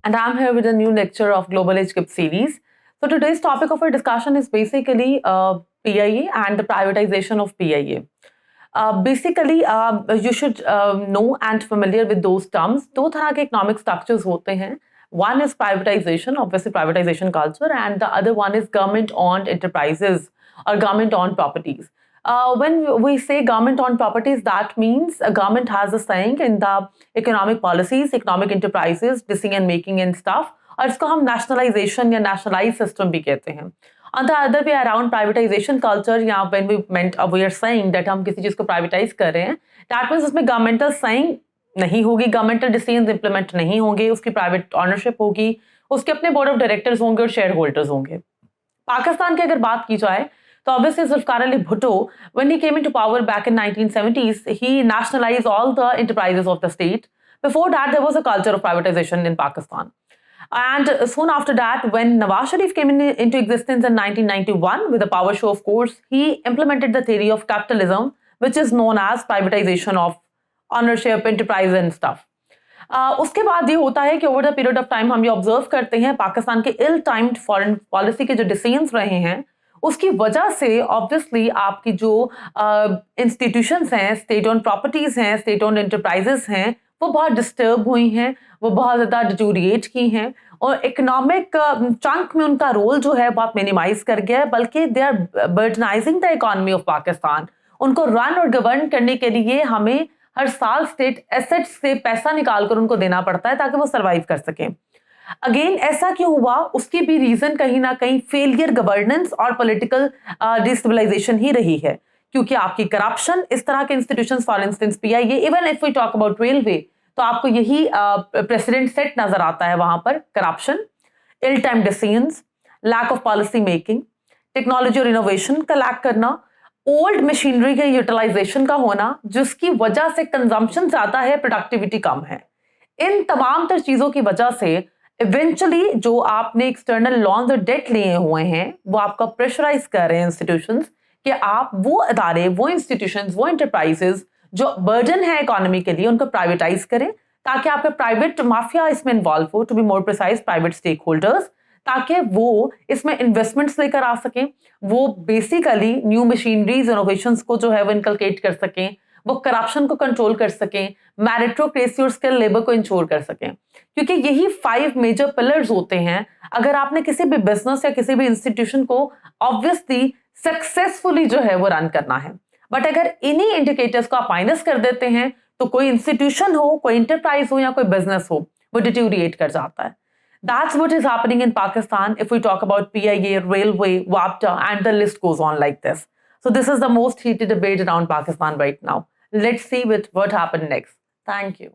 And I'm here with a new lecture of Global Age Gift series. So today's topic of our discussion is basically PIA and the privatization of PIA. You should know and familiar with those terms. दो तरह के economic structures होते हैं. One is privatization, obviously privatization culture, and the other one is government-owned enterprises or government-owned properties. When we say government-owned properties, that means a government has a saying in the economic policies, economic enterprises, decision making and stuff. और इसको हम nationalization या nationalized system भी कहते हैं. On the other way around, privatization culture, या when we are saying that हम किसी चीज को privatize कर रहे हैं, that means उसमें governmental saying नहीं होगी, governmental decisions implement नहीं होंगे, उसकी private ownership होगी, उसके अपने board of directors होंगे और shareholders होंगे. पाकिस्तान की अगर बात की जाए तो obviously Zulfikar Ali Bhutto, when he came into power back in 1970s, he nationalized all the enterprises of the state. Before that, there was a culture of privatization in Pakistan. And soon after that, when Nawaz Sharif came into existence in 1991 with the power show, of course, he implemented the theory of capitalism, which is known as privatization of ownership, enterprise and stuff. उसके बाद ये होता है कि over the period of time हम ये observe करते हैं पाकिस्तान के इल टाइम्ड फॉरेन पॉलिसी के जो डिसीजंस रहे हैं उसकी वजह से ऑब्वियसली आपकी जो इंस्टीट्यूशंस हैं, स्टेट ओन प्रॉपर्टीज हैं, स्टेट ओन एंटरप्राइजेस हैं, वो बहुत डिस्टर्ब हुई हैं, वो बहुत ज़्यादा डिटोरिएट की हैं और इकोनॉमिक चंक में उनका रोल जो है बहुत मिनिमाइज कर गया है, बल्कि they are burdenizing the economy of Pakistan. उनको रन और गवर्न करने के लिए हमें हर साल स्टेट एसेट्स से पैसा निकाल कर उनको देना पड़ता है ताकि वो सर्वाइव कर सकें. अगेन ऐसा क्यों हुआ, उसकी भी रीजन कहीं ना कहीं फेलियर गवर्नेंस और पॉलिटिकल डिस्टेबलाइजेशन ही रही है, क्योंकि आपकी करप्शन, इस तरह के institutions for instance PIA, even if we talk about railway, तो आपको यही प्रेसिडेंट सेट नजर आता है वहां पर. Corruption, ill time decisions, lack of policy making, technology और इनोवेशन का लैक करना, ओल्ड मशीनरी के यूटिलाइजेशन का होना, जिसकी वजह से कंजम्पशन ज्यादा है, प्रोडक्टिविटी कम है. इन तमाम तर चीजों की वजह से इवेंचुअली जो आपने एक्सटर्नल लॉन्स और डेट लिए हुए हैं वो आपका प्रेशराइज कर रहे हैं इंस्टीट्यूशंस कि आप वो अदारे, वो इंस्टीट्यूशंस, वो एंटरप्राइजेस जो बर्डन है इकोनॉमी के लिए उनको प्राइवेटाइज करें ताकि आपका प्राइवेट माफिया इसमें इन्वॉल्व हो, to be more precise private stakeholders, ताकि वो इसमें इन्वेस्टमेंट्स लेकर आ सकें, वो बेसिकली न्यू मशीनरीज इनोवेशंस को जो है वो इनकलकेट कर सकें, वो करप्शन को कंट्रोल कर सकें, मैरिटोक्रेसी और स्किल लेबर को इंश्योर कर सकें. क्योंकि यही 5 मेजर पिलर्स होते हैं अगर आपने किसी भी बिजनेस या किसी भी इंस्टीट्यूशन को ऑब्वियसली सक्सेसफुली जो है वो रन करना है. बट अगर इन्हीं इंडिकेटर्स को आप माइनस कर देते हैं तो कोई इंस्टीट्यूशन हो, कोई इंटरप्राइज हो या कोई बिजनेस हो, वो डिटोरिएट कर जाता है. That's what is happening in Pakistan if we talk about PIA, railway, WAPTA, and the list goes on like this. So this is the most heated debate around Pakistan right now. Let's see what happened next. Thank you.